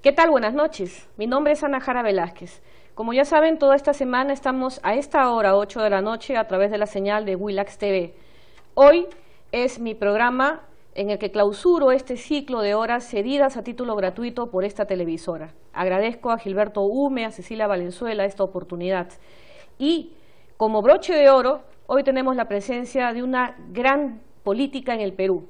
¿Qué tal? Buenas noches. Mi nombre es Ana Jara Velázquez. Como ya saben, toda esta semana estamos a esta hora, 8 de la noche, a través de la señal de Willax TV. Hoy es mi programa en el que clausuro este ciclo de horas cedidas a título gratuito por esta televisora. Agradezco a Gilberto Hume, a Cecilia Valenzuela esta oportunidad. Y como broche de oro, hoy tenemos la presencia de una gran política en el Perú.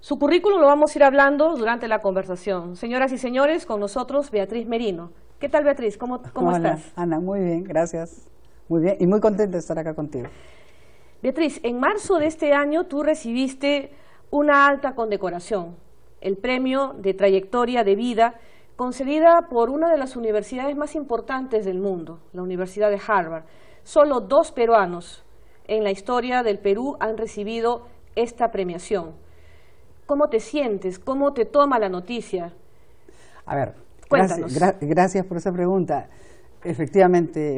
Su currículum lo vamos a ir hablando durante la conversación. Señoras y señores, con nosotros Beatriz Merino. ¿Qué tal, Beatriz? ¿Cómo Hola, estás? Ana, muy bien, gracias. Muy bien y muy contenta de estar acá contigo. Beatriz, en marzo de este año tú recibiste una alta condecoración, el premio de trayectoria de vida, concedida por una de las universidades más importantes del mundo, la Universidad de Harvard. Solo 2 peruanos en la historia del Perú han recibido esta premiación. ¿Cómo te sientes? ¿Cómo te toma la noticia? A ver, cuéntanos. Gracias por esa pregunta. Efectivamente,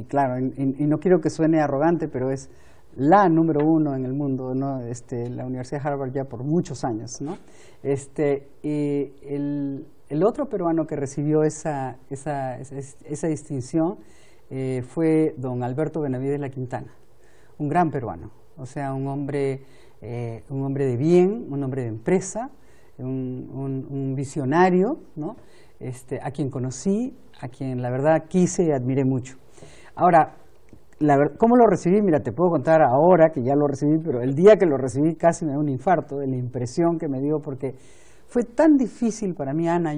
claro, no quiero que suene arrogante, pero es la número 1 en el mundo, ¿no? La Universidad de Harvard ya por muchos años, ¿no? El otro peruano que recibió esa distinción fue don Alberto Benavides La Quintana, un gran peruano, o sea, un hombre de bien, un hombre de empresa, un visionario, ¿no? A quien conocí, a quien la verdad quise y admiré mucho. Ahora, ¿cómo lo recibí? Mira, te puedo contar ahora que ya lo recibí, pero el día que lo recibí casi me dio un infarto de la impresión que me dio, porque fue tan difícil para mí, Ana.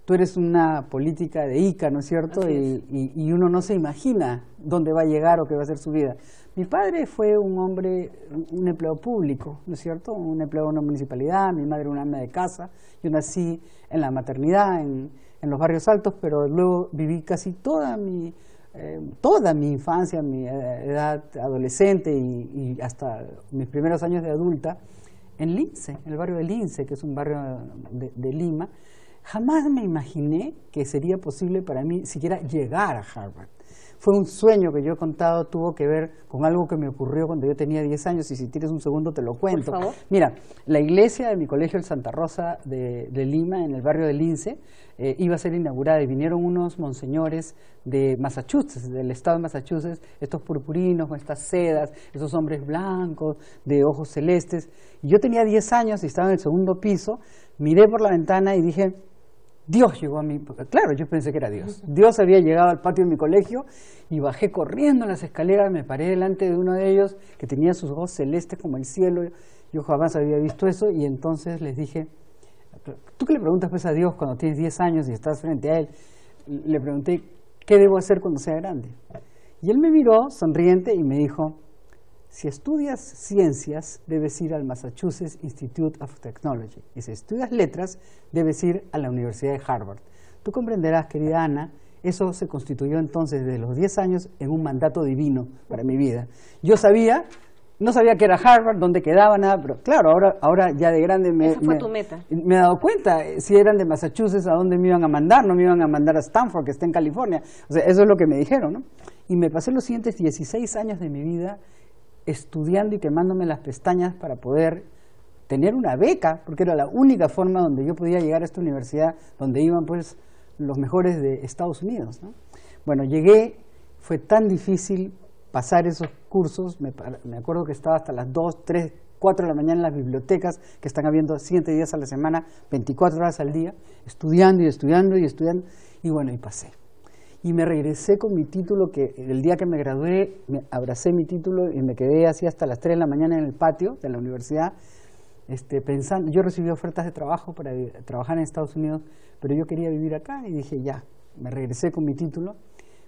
Tú eres una política de ICA, ¿no es cierto? Y uno no se imagina dónde va a llegar o qué va a ser su vida. Mi padre fue un hombre, un empleado público, ¿no es cierto? Un empleado de una municipalidad, mi madre una ama de casa. Yo nací en la maternidad, en los barrios altos, pero luego viví casi toda mi infancia, mi edad adolescente y hasta mis primeros años de adulta en Lince, en el barrio de Lince, que es un barrio de Lima. Jamás me imaginé que sería posible para mí siquiera llegar a Harvard. Fue un sueño que yo he contado, tuvo que ver con algo que me ocurrió cuando yo tenía 10 años, y si tienes un segundo te lo cuento. Por favor. Mira, la iglesia de mi colegio, el Santa Rosa de Lima, en el barrio de Lince, iba a ser inaugurada, y vinieron unos monseñores de Massachusetts, del estado de Massachusetts, estos purpurinos con estas sedas, esos hombres blancos, de ojos celestes. Y yo tenía 10 años y estaba en el segundo piso, miré por la ventana y dije, Dios llegó a mí. Claro, yo pensé que era Dios. Dios había llegado al patio de mi colegio y bajé corriendo las escaleras, me paré delante de uno de ellos que tenía sus ojos celestes como el cielo. Yo jamás había visto eso, y entonces les dije, ¿tú qué le preguntas pues a Dios cuando tienes 10 años y estás frente a Él? Le pregunté, ¿qué debo hacer cuando sea grande? Y él me miró sonriente y me dijo, si estudias ciencias, debes ir al Massachusetts Institute of Technology. Y si estudias letras, debes ir a la Universidad de Harvard. Tú comprenderás, querida Ana, eso se constituyó entonces desde los 10 años en un mandato divino para mi vida. Yo no sabía qué era Harvard, dónde quedaba, nada, pero claro, ahora ya de grande Esa fue tu meta. Me he dado cuenta, si eran de Massachusetts, a dónde me iban a mandar. No me iban a mandar a Stanford, que está en California. O sea, eso es lo que me dijeron, ¿no? Y me pasé los siguientes 16 años de mi vida estudiando y quemándome las pestañas para poder tener una beca, porque era la única forma donde yo podía llegar a esta universidad, donde iban pues los mejores de Estados Unidos, ¿no? Bueno, llegué, fue tan difícil pasar esos cursos, me acuerdo que estaba hasta las 2, 3, 4 de la mañana en las bibliotecas, que están habiendo 7 días a la semana, 24 horas al día, estudiando, y bueno, y pasé. Y me regresé con mi título, que el día que me gradué, me abracé mi título y me quedé así hasta las 3 de la mañana en el patio de la universidad, pensando. Yo recibí ofertas de trabajo para trabajar en Estados Unidos, pero yo quería vivir acá y dije, ya, me regresé con mi título,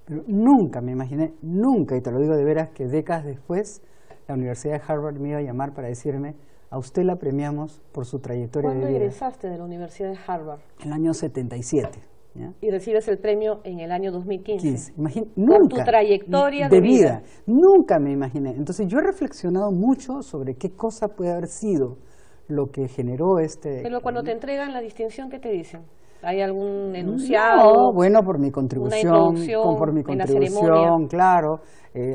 pero nunca me imaginé, nunca, y te lo digo de veras, que décadas después la Universidad de Harvard me iba a llamar para decirme, a usted la premiamos por su trayectoria de vida. ¿Cuándo egresaste de la Universidad de Harvard? En el año 77. ¿Ya? Y recibes el premio en el año 2015. Nunca, por tu trayectoria de vida. Nunca me imaginé. Entonces yo he reflexionado mucho sobre qué cosa puede haber sido lo que generó Pero cuando te entregan la distinción, ¿qué te dicen? ¿Hay algún enunciado? No, bueno, por mi contribución, en la ceremonia. claro,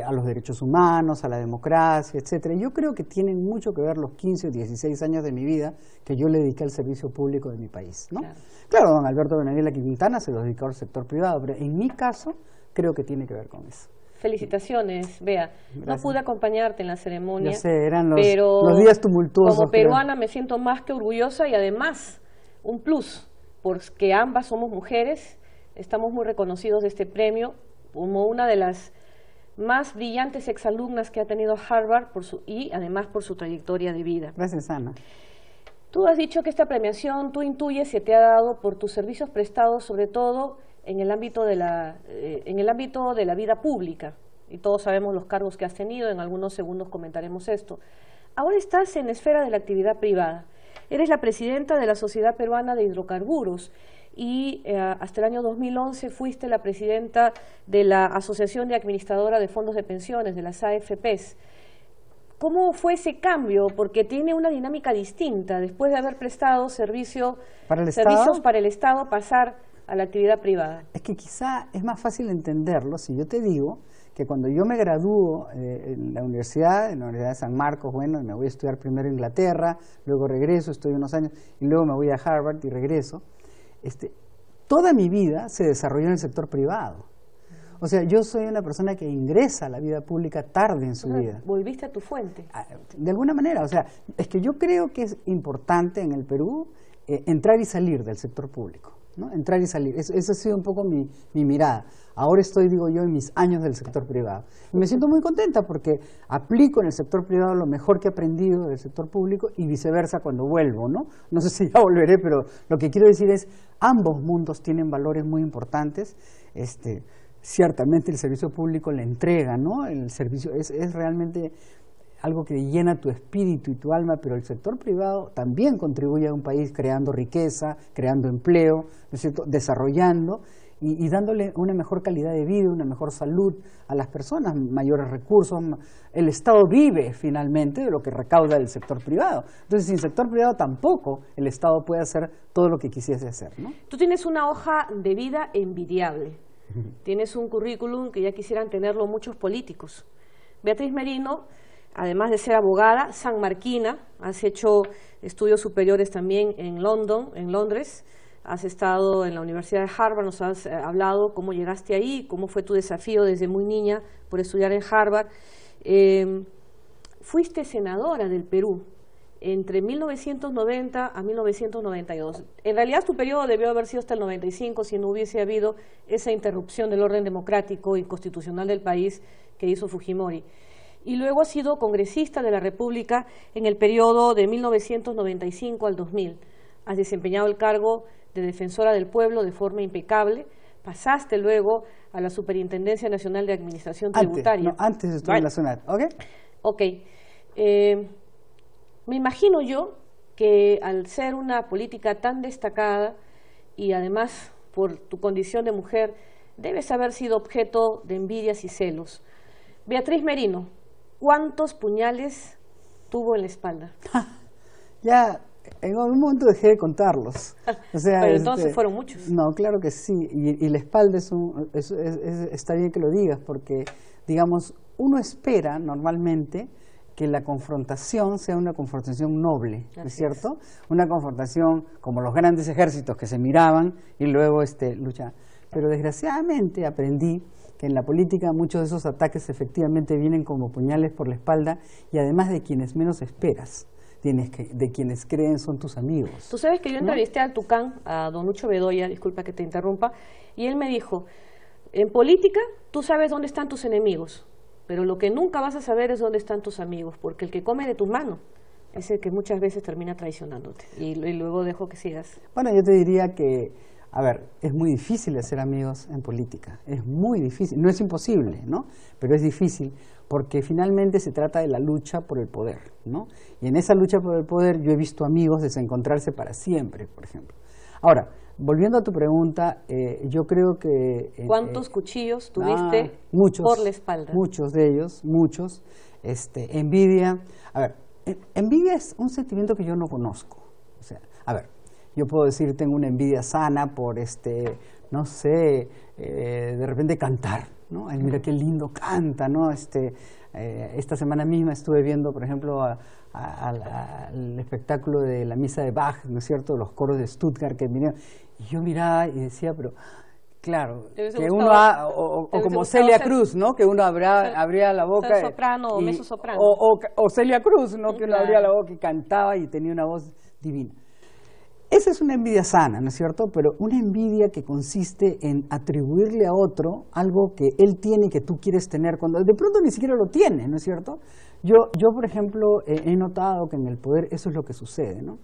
a los derechos humanos, a la democracia, etcétera. Yo creo que tienen mucho que ver los 15 o 16 años de mi vida que yo le dediqué al servicio público de mi país, ¿no? Claro, don Alberto Benavides La Quintana se lo dedicó al sector privado, pero en mi caso creo que tiene que ver con eso. Felicitaciones, Bea. Gracias. No pude acompañarte en la ceremonia, Ya sé, eran los días tumultuosos. Como peruana me siento más que orgullosa y además un plus, porque ambas somos mujeres, estamos muy reconocidos de este premio como una de las más brillantes exalumnas que ha tenido Harvard y además por su trayectoria de vida. Gracias, Ana. Tú has dicho que esta premiación, tú intuyes, se te ha dado por tus servicios prestados, sobre todo en el ámbito de la vida pública, y todos sabemos los cargos que has tenido, en algunos segundos comentaremos esto. Ahora estás en la esfera de la actividad privada, eres la presidenta de la Sociedad Peruana de Hidrocarburos y hasta el año 2011 fuiste la presidenta de la Asociación de Administradora de Fondos de Pensiones, de las AFPs. ¿Cómo fue ese cambio? Porque tiene una dinámica distinta, después de haber prestado servicios para el Estado, pasar a la actividad privada. Es que quizá es más fácil entenderlo si yo te digo que cuando yo me gradúo en la Universidad de San Marcos, bueno, me voy a estudiar primero a Inglaterra, luego regreso, estoy unos años, y luego me voy a Harvard y regreso, toda mi vida se desarrolló en el sector privado. O sea, yo soy una persona que ingresa a la vida pública tarde en su vida. Volviste a tu fuente. De alguna manera, o sea, es que yo creo que es importante en el Perú entrar y salir del sector público, ¿no? Entrar y salir, esa ha sido un poco mi mirada. Ahora estoy, digo yo, en mis años del sector privado. Y me siento muy contenta porque aplico en el sector privado lo mejor que he aprendido del sector público y viceversa cuando vuelvo, ¿no? No sé si ya volveré, pero lo que quiero decir es, ambos mundos tienen valores muy importantes. Ciertamente el servicio público le entrega, ¿no? El servicio es realmente algo que llena tu espíritu y tu alma, pero el sector privado también contribuye a un país creando riqueza, creando empleo, ¿no es cierto?, desarrollando y dándole una mejor calidad de vida, una mejor salud a las personas, mayores recursos. El Estado vive finalmente de lo que recauda el sector privado. Entonces, sin sector privado tampoco el Estado puede hacer todo lo que quisiese hacer, ¿no? Tú tienes una hoja de vida envidiable. Tienes un currículum que ya quisieran tenerlo muchos políticos. Beatriz Merino, además de ser abogada, sanmarquina, has hecho estudios superiores también en Londres, has estado en la Universidad de Harvard, nos has hablado cómo llegaste ahí, cómo fue tu desafío desde muy niña por estudiar en Harvard. Fuiste senadora del Perú entre 1990 a 1992. En realidad tu periodo debió haber sido hasta el 95 si no hubiese habido esa interrupción del orden democrático y constitucional del país que hizo Fujimori. Y luego has sido congresista de la República en el periodo de 1995 al 2000. Has desempeñado el cargo de defensora del pueblo de forma impecable. Pasaste luego a la Superintendencia Nacional de Administración Tributaria. Antes estuve en la zona, ¿ok? Ok. Me imagino yo que al ser una política tan destacada y además por tu condición de mujer, debes haber sido objeto de envidias y celos. Beatriz Merino, ¿cuántos puñales tuvo en la espalda? Ya, en algún momento dejé de contarlos. O sea, pero entonces fueron muchos. No, claro que sí, y la espalda está bien que lo digas, porque, digamos, uno espera normalmente que la confrontación sea una confrontación noble, ¿no es cierto? Una confrontación como los grandes ejércitos que se miraban y luego luchaban. Pero desgraciadamente aprendí que en la política muchos de esos ataques efectivamente vienen como puñales por la espalda y además de quienes menos esperas, de quienes creen son tus amigos. Tú sabes que yo entrevisté al Tucán, a don Lucho Bedoya, disculpa que te interrumpa, y él me dijo, en política tú sabes dónde están tus enemigos, pero lo que nunca vas a saber es dónde están tus amigos, porque el que come de tu mano es el que muchas veces termina traicionándote. Y luego dejo que sigas. Bueno, yo te diría que, a ver, es muy difícil hacer amigos en política, es muy difícil, no es imposible, ¿no? Pero es difícil, porque finalmente se trata de la lucha por el poder, ¿no? Y en esa lucha por el poder yo he visto amigos desencontrarse para siempre, por ejemplo. Ahora, volviendo a tu pregunta, yo creo que... ¿Cuántos cuchillos tuviste muchos, por la espalda? Muchos de ellos, muchos. Envidia. A ver, envidia es un sentimiento que yo no conozco. O sea, a ver, yo puedo decir, tengo una envidia sana por, no sé, de repente cantar, ¿no? Ay, mira qué lindo canta, ¿no? Esta semana misma estuve viendo, por ejemplo, al espectáculo de la misa de Bach, ¿no es cierto?, los coros de Stuttgart que vinieron, y yo miraba y decía, pero claro, que uno o como Celia Cruz, ¿no?, que uno abría la boca, ser soprano o mezzosoprano, o Celia Cruz, ¿no?, que uno claro, abría la boca y cantaba y tenía una voz divina. Esa es una envidia sana, ¿no es cierto?, pero una envidia que consiste en atribuirle a otro algo que él tiene y que tú quieres tener, cuando de pronto ni siquiera lo tiene, ¿no es cierto? Yo por ejemplo, he notado que en el poder eso es lo que sucede, ¿no?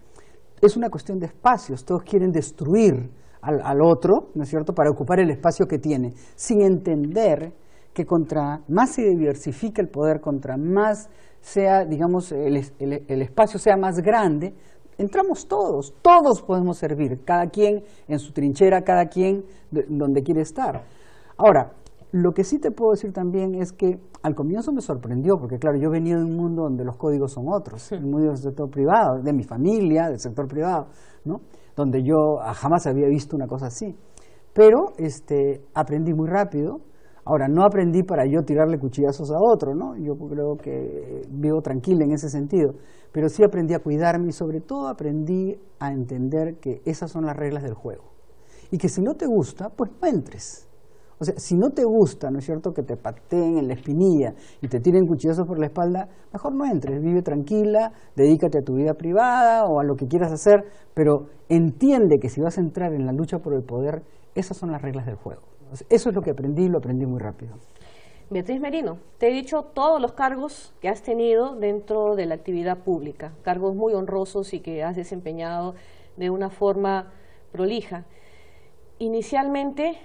Es una cuestión de espacios, todos quieren destruir al otro, ¿no es cierto?, para ocupar el espacio que tiene, sin entender que contra más se diversifica el poder, contra más sea, digamos, el espacio sea más grande, entramos todos podemos servir, cada quien en su trinchera, cada quien donde quiere estar. Ahora, lo que sí te puedo decir también es que al comienzo me sorprendió, porque claro, yo venía de un mundo donde los códigos son otros, el mundo del sector privado, de mi familia, del sector privado, ¿no?, donde yo jamás había visto una cosa así. Pero aprendí muy rápido. Ahora, no aprendí para yo tirarle cuchillazos a otro, ¿no? Yo creo que vivo tranquila en ese sentido, pero sí aprendí a cuidarme y sobre todo aprendí a entender que esas son las reglas del juego. Y que si no te gusta, pues no entres. O sea, si no te gusta, ¿no es cierto?, que te pateen en la espinilla y te tiren cuchillazos por la espalda, mejor no entres, vive tranquila, dedícate a tu vida privada o a lo que quieras hacer, pero entiende que si vas a entrar en la lucha por el poder, esas son las reglas del juego. Eso es lo que aprendí y lo aprendí muy rápido. Beatriz Merino, te he dicho todos los cargos que has tenido dentro de la actividad pública, cargos muy honrosos y que has desempeñado de una forma prolija. Inicialmente,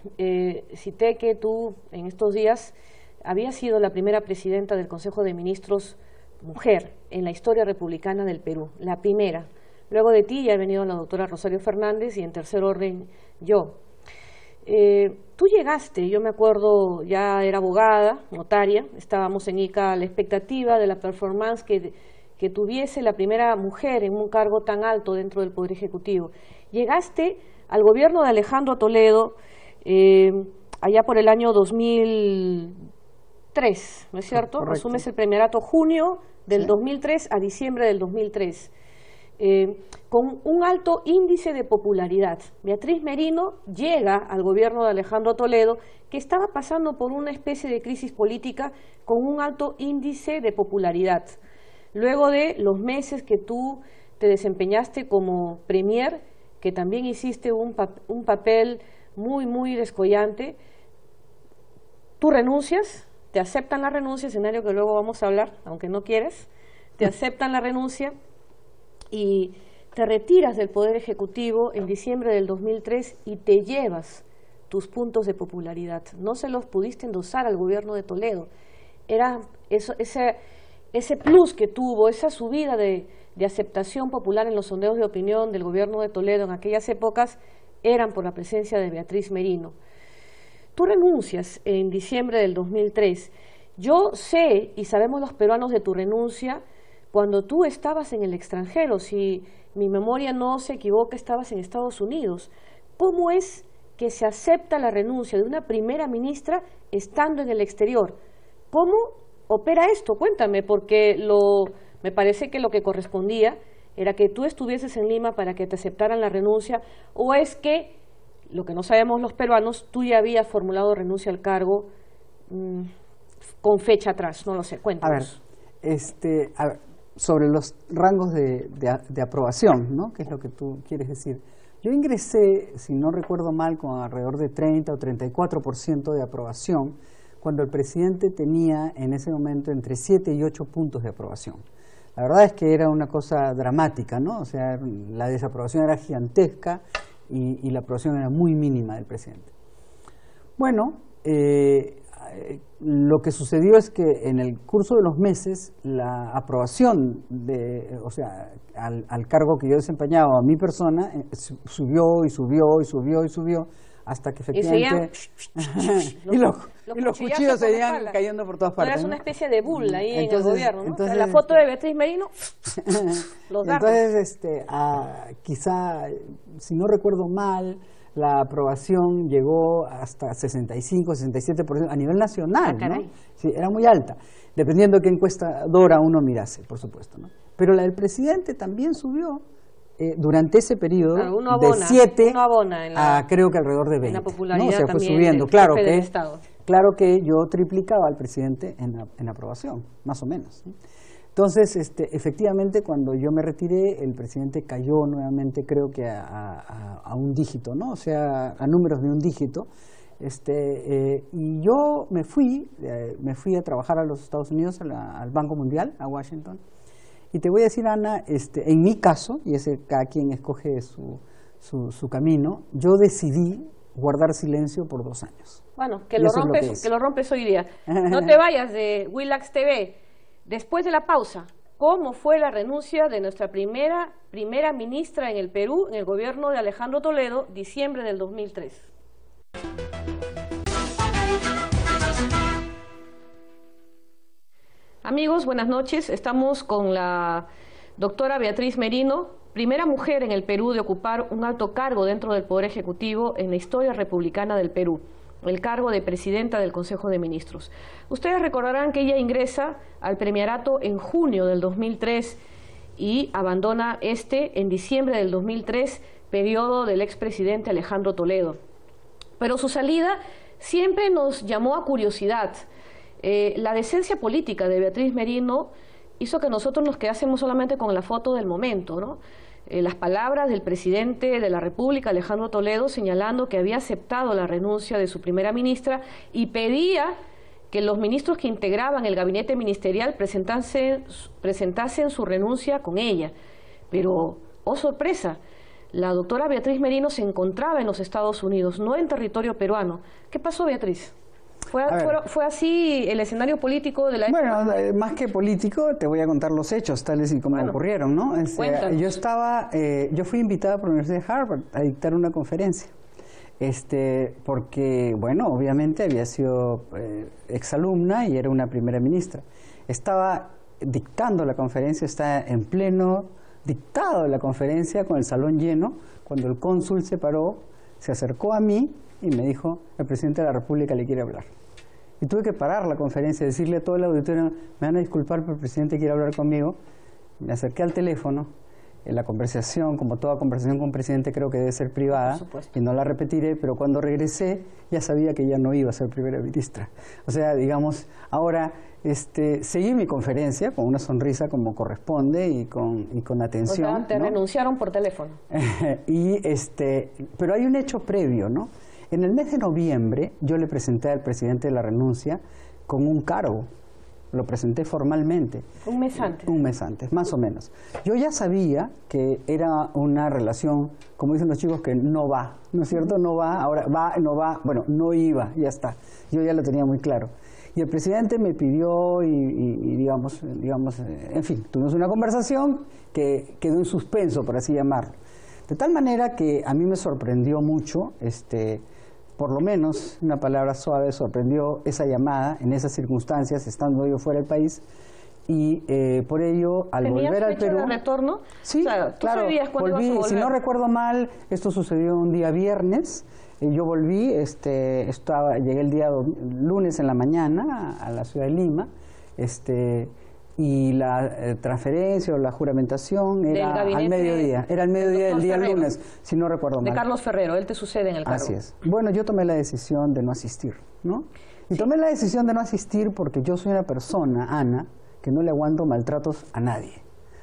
cité que tú en estos días habías sido la primera presidenta del Consejo de Ministros mujer en la historia republicana del Perú, la primera. Luego de ti ya ha venido la doctora Rosario Fernández y en tercer orden yo. Tú llegaste, yo me acuerdo, ya era abogada, notaria, estábamos en ICA a la expectativa de la performance que tuviese la primera mujer en un cargo tan alto dentro del Poder Ejecutivo. Llegaste al gobierno de Alejandro Toledo allá por el año 2003, ¿no es cierto? Correcto. Asumes el primerato junio del 2003 a diciembre del 2003. Con un alto índice de popularidad. Beatriz Merino llega al gobierno de Alejandro Toledo, que estaba pasando por una especie de crisis política con un alto índice de popularidad. Luego de los meses que tú te desempeñaste como premier, que también hiciste un papel muy descollante, tú renuncias, te aceptan la renuncia, escenario que luego vamos a hablar, aunque no quieres, te aceptan la renuncia, y te retiras del Poder Ejecutivo en diciembre del 2003 y te llevas tus puntos de popularidad. No se los pudiste endosar al gobierno de Toledo. Era ese plus que tuvo, esa subida de aceptación popular en los sondeos de opinión del gobierno de Toledo en aquellas épocas, eran por la presencia de Beatriz Merino. Tú renuncias en diciembre del 2003. Yo sé, y sabemos los peruanos, de tu renuncia cuando tú estabas en el extranjero. Si mi memoria no se equivoca, estabas en Estados Unidos. ¿Cómo es que se acepta la renuncia de una primera ministra estando en el exterior? ¿Cómo opera esto? Cuéntame, porque me parece que lo que correspondía era que tú estuvieses en Lima para que te aceptaran la renuncia, o es que, lo que no sabemos los peruanos, tú ya habías formulado renuncia al cargo con fecha atrás, no lo sé, cuéntanos. A ver, sobre los rangos de aprobación, ¿no?, que es lo que tú quieres decir. Yo ingresé, si no recuerdo mal, con alrededor de 30 o 34% de aprobación, cuando el presidente tenía en ese momento entre 7 y 8 puntos de aprobación. La verdad es que era una cosa dramática, ¿no? O sea, la desaprobación era gigantesca y la aprobación era muy mínima del presidente. Bueno, lo que sucedió es que en el curso de los meses la aprobación al cargo que yo desempeñaba, a mi persona, subió hasta que efectivamente... Y los cuchillos seguían cayendo por todas partes. Era una especie de bull ahí en el gobierno, ¿no? Entonces, la foto de Beatriz Merino, los dardos. Entonces, quizá, si no recuerdo mal, la aprobación llegó hasta 65, 67% a nivel nacional, ¿no? Sí, era muy alta, dependiendo de qué encuestadora uno mirase, por supuesto, ¿no? Pero la del presidente también subió durante ese periodo de 7 a creo que alrededor de 20. La popularidad, ¿no? O sea, fue subiendo. Claro que yo triplicaba al presidente en aprobación, más o menos, ¿no? Entonces, efectivamente, cuando yo me retiré, el presidente cayó nuevamente, creo que a un dígito, ¿no? O sea, a números de un dígito. Y yo me fui a trabajar a los Estados Unidos, al Banco Mundial, a Washington. Y te voy a decir, Ana, en mi caso, y cada quien escoge su camino, yo decidí guardar silencio por 2 años. Bueno, que lo rompes hoy día. No te vayas de Willax TV. Después de la pausa, ¿cómo fue la renuncia de nuestra primera ministra en el Perú, en el gobierno de Alejandro Toledo, diciembre del 2003? Amigos, buenas noches. Estamos con la doctora Beatriz Merino, primera mujer en el Perú de ocupar un alto cargo dentro del Poder Ejecutivo en la historia republicana del Perú, el cargo de presidenta del Consejo de Ministros. Ustedes recordarán que ella ingresa al premierato en junio del 2003 y abandona en diciembre del 2003, periodo del expresidente Alejandro Toledo. Pero su salida siempre nos llamó a curiosidad. La decencia política de Beatriz Merino hizo que nosotros nos quedásemos solamente con la foto del momento, ¿no? Las palabras del presidente de la República, Alejandro Toledo, señalando que había aceptado la renuncia de su primera ministra y pedía que los ministros que integraban el gabinete ministerial presentasen su renuncia con ella. Pero, oh sorpresa, la doctora Beatriz Merino se encontraba en los Estados Unidos, no en territorio peruano. ¿Qué pasó, Beatriz? ¿Fue así el escenario político de la época? Bueno, más que político, te voy a contar los hechos, tales y como ocurrieron, ¿no? Yo fui invitada por la Universidad de Harvard a dictar una conferencia, porque, bueno, obviamente había sido exalumna y era una primera ministra. Estaba dictando la conferencia, estaba en pleno dictado de la conferencia con el salón lleno, cuando el cónsul se paró, se acercó a mí y me dijo: el presidente de la República le quiere hablar. Y tuve que parar la conferencia, decirle a todo el auditorio: me van a disculpar, pero el presidente quiere hablar conmigo. Me acerqué al teléfono, la conversación, como toda conversación con un presidente, creo que debe ser privada, y no la repetiré, pero cuando regresé ya sabía que ya no iba a ser primera ministra. O sea, digamos, ahora seguí mi conferencia con una sonrisa como corresponde y con atención. O sea, te renunciaron por teléfono. Pero hay un hecho previo, ¿no? En el mes de noviembre yo le presenté al presidente la renuncia con un cargo. Lo presenté formalmente. ¿Un mes antes? Un mes antes, más o menos. Yo ya sabía que era una relación, como dicen los chicos, que no va, ¿no es cierto? No va, ahora va, no va, bueno, no iba, ya está. Yo ya lo tenía muy claro. Y el presidente me pidió y digamos, en fin, tuvimos una conversación que quedó en suspenso, por así llamarlo. De tal manera que a mí me sorprendió mucho, por lo menos, una palabra suave, sorprendió esa llamada en esas circunstancias, estando yo fuera del país, y por ello, al volver al Perú... ¿Tenías fecha de retorno? Sí, o sea, claro, volví, si no recuerdo mal, esto sucedió un día viernes, yo volví, llegué el día lunes en la mañana a la ciudad de Lima, y la transferencia o la juramentación era al mediodía. Era al mediodía del día lunes, si no recuerdo mal. De Carlos Ferrero, él te sucede en el cargo. Así es. Bueno, yo tomé la decisión de no asistir, ¿no? Y tomé la decisión de no asistir porque yo soy una persona, Ana, que no le aguanto maltratos a nadie.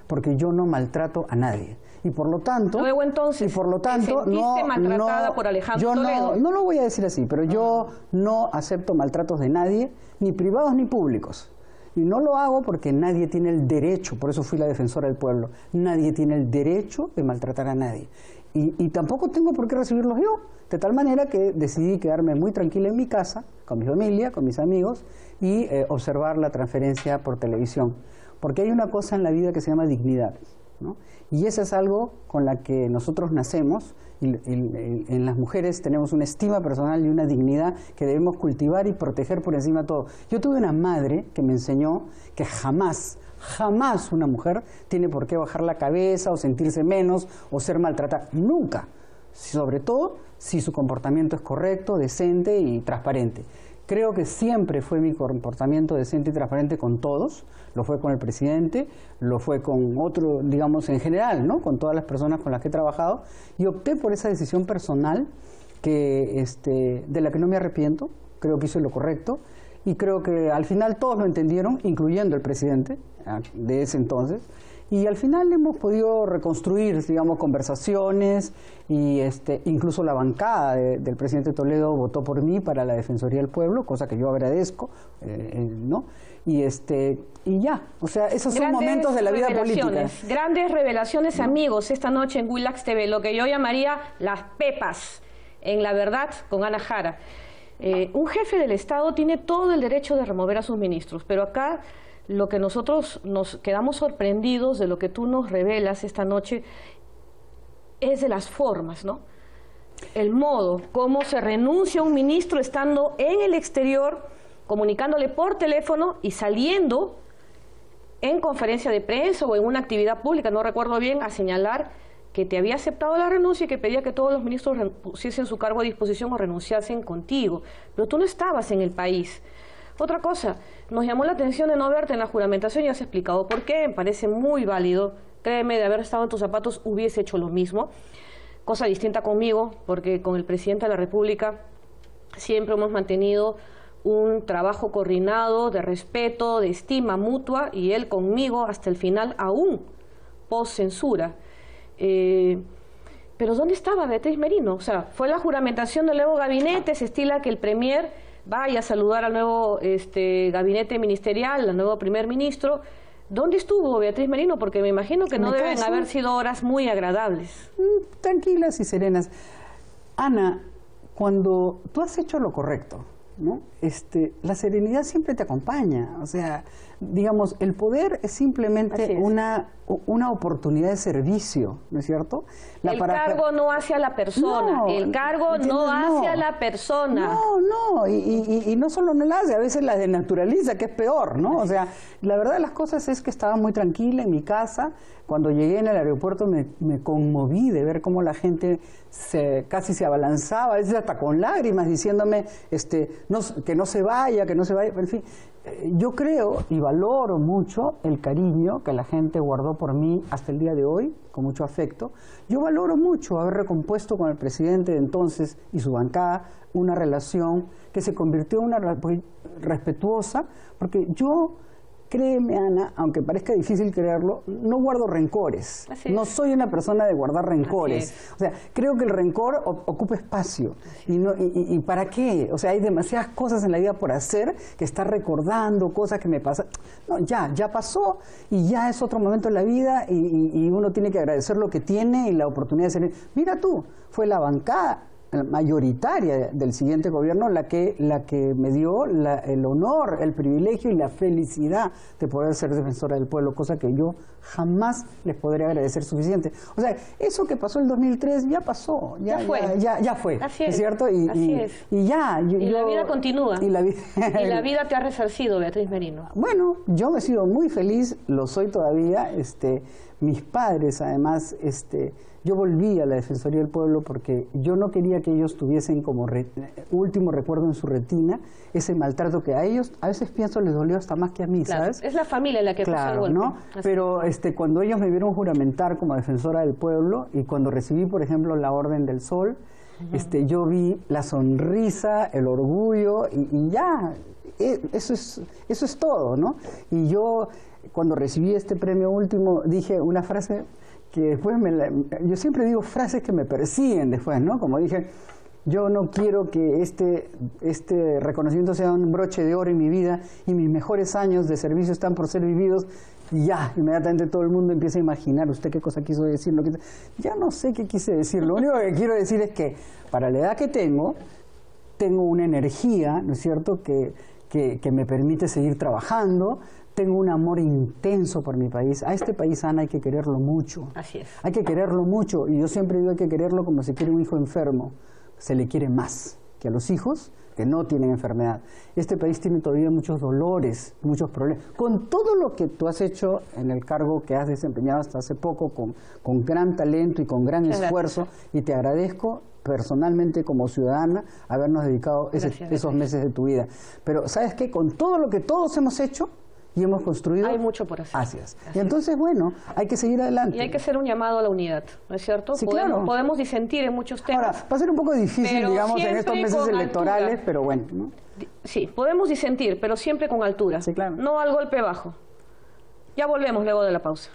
Porque yo no maltrato a nadie. Y por lo tanto... Luego entonces, ¿te sentiste maltratada por Alejandro Toledo? No lo voy a decir así, pero yo no acepto maltratos de nadie, ni privados ni públicos. Y no lo hago porque nadie tiene el derecho, por eso fui la defensora del pueblo, nadie tiene el derecho de maltratar a nadie. Y tampoco tengo por qué recibirlos yo, de tal manera que decidí quedarme muy tranquila en mi casa, con mi familia, con mis amigos, y observar la transferencia por televisión. Porque hay una cosa en la vida que se llama dignidad. ¿no? Y eso es algo con la que nosotros nacemos, y en las mujeres tenemos una estima personal y una dignidad que debemos cultivar y proteger por encima de todo. Yo tuve una madre que me enseñó que jamás una mujer tiene por qué bajar la cabeza o sentirse menos o ser maltratada, nunca, sobre todo si su comportamiento es correcto, decente y transparente. Creo que siempre fue mi comportamiento decente y transparente con todos, lo fue con el presidente, lo fue con otro, digamos en general, ¿no? Con todas las personas con las que he trabajado, y opté por esa decisión personal que, de la que no me arrepiento. Creo que hice lo correcto y creo que al final todos lo entendieron, incluyendo el presidente de ese entonces. Y al final hemos podido reconstruir, digamos, conversaciones y incluso la bancada del presidente Toledo votó por mí para la Defensoría del Pueblo, cosa que yo agradezco, ¿no? Y ya, o sea, esos son momentos de la vida política. Grandes revelaciones, amigos, esta noche en Willax TV, lo que yo llamaría las pepas, en La Verdad con Ana Jara. Un jefe del Estado tiene todo el derecho de remover a sus ministros, pero acá lo que nosotros nos quedamos sorprendidos de lo que tú nos revelas esta noche es de las formas, ¿no? El modo, cómo se renuncia a un ministro estando en el exterior, comunicándole por teléfono y saliendo en conferencia de prensa o en una actividad pública, no recuerdo bien, a señalar que te había aceptado la renuncia y que pedía que todos los ministros pusiesen su cargo a disposición o renunciasen contigo, pero tú no estabas en el país. Otra cosa, nos llamó la atención de no verte en la juramentación y has explicado por qué, me parece muy válido. Créeme, de haber estado en tus zapatos hubiese hecho lo mismo. Cosa distinta conmigo, porque con el presidente de la República siempre hemos mantenido un trabajo coordinado, de respeto, de estima mutua, y él conmigo hasta el final, aún post-censura. Pero ¿dónde estaba Beatriz Merino? O sea, fue la juramentación del nuevo gabinete, se estila que el premier vaya a saludar al nuevo gabinete ministerial, al nuevo primer ministro. ¿Dónde estuvo Beatriz Merino? Porque me imagino que no deben haber sido horas muy agradables. Tranquilas y serenas. Ana, cuando tú has hecho lo correcto, ¿no? La serenidad siempre te acompaña. O sea, digamos, el poder es simplemente una oportunidad de servicio, ¿no es cierto? El cargo no hacia la persona, el cargo no hacia la persona. No, y no solo no la hace, a veces la denaturaliza, que es peor, ¿no? O sea, la verdad de las cosas es que estaba muy tranquila en mi casa. Cuando llegué en el aeropuerto me conmoví de ver cómo la gente casi se abalanzaba, a veces hasta con lágrimas, diciéndome que no se vaya, en fin. Yo creo y valoro mucho el cariño que la gente guardó por mí hasta el día de hoy, con mucho afecto. Yo valoro mucho haber recompuesto con el presidente de entonces y su bancada una relación que se convirtió en una respetuosa, porque yo, créeme, Ana, aunque parezca difícil creerlo, no guardo rencores. No soy una persona de guardar rencores. O sea, creo que el rencor ocupa espacio. ¿Y para qué? O sea, hay demasiadas cosas en la vida por hacer que estar recordando cosas que me pasan. No, ya pasó y ya es otro momento en la vida y uno tiene que agradecer lo que tiene y la oportunidad de ser. Mira tú, fue la bancada mayoritaria del siguiente gobierno la que me dio el honor, el privilegio y la felicidad de poder ser defensora del pueblo, cosa que yo jamás les podré agradecer suficiente. O sea, eso que pasó el 2003 ya pasó, ya fue, así ¿es cierto? Y ya. La vida continúa. Y la vida te ha resarcido, Beatriz Merino. Bueno, yo he sido muy feliz, lo soy todavía. Mis padres, además, yo volví a la Defensoría del Pueblo porque yo no quería que ellos tuviesen como último recuerdo en su retina ese maltrato que a ellos, a veces pienso, les dolió hasta más que a mí, claro, ¿sabes? Es la familia la que puso el golpe. ¿No? Pero cuando ellos me vieron juramentar como defensora del pueblo y cuando recibí, por ejemplo, la Orden del Sol, yo vi la sonrisa, el orgullo y ya, eso es todo, ¿no? Y yo, cuando recibí este premio último, dije una frase que después yo siempre digo frases que me persiguen después, ¿no? Como dije, yo no quiero que este reconocimiento sea un broche de oro en mi vida y mis mejores años de servicio están por ser vividos. Y ya, inmediatamente todo el mundo empieza a imaginar usted qué cosa quiso decir. Ya no sé qué quise decir. Lo único que quiero decir es que para la edad que tengo una energía, ¿no es cierto?, que me permite seguir trabajando. tengo un amor intenso por mi país. A este país, Ana, hay que quererlo mucho. Así es. Hay que quererlo mucho. Y yo siempre digo hay que quererlo como se quiere un hijo enfermo. Se le quiere más que a los hijos que no tienen enfermedad. Este país tiene todavía muchos dolores, muchos problemas. Con todo lo que tú has hecho en el cargo que has desempeñado hasta hace poco, con gran talento y con gran esfuerzo, y te agradezco personalmente como ciudadana habernos dedicado esos meses de tu vida. Pero ¿sabes qué? Con todo lo que todos hemos hecho y hemos construido... Hay mucho por hacer. Así es. Y entonces, bueno, hay que seguir adelante. Y hay que hacer un llamado a la unidad, ¿no es cierto? Sí, claro. Podemos disentir en muchos temas. Ahora, va a ser un poco difícil, digamos, en estos meses electorales, altura, pero bueno, ¿no? Sí, podemos disentir, pero siempre con altura. Sí, claro. No al golpe bajo. Ya volvemos luego de la pausa.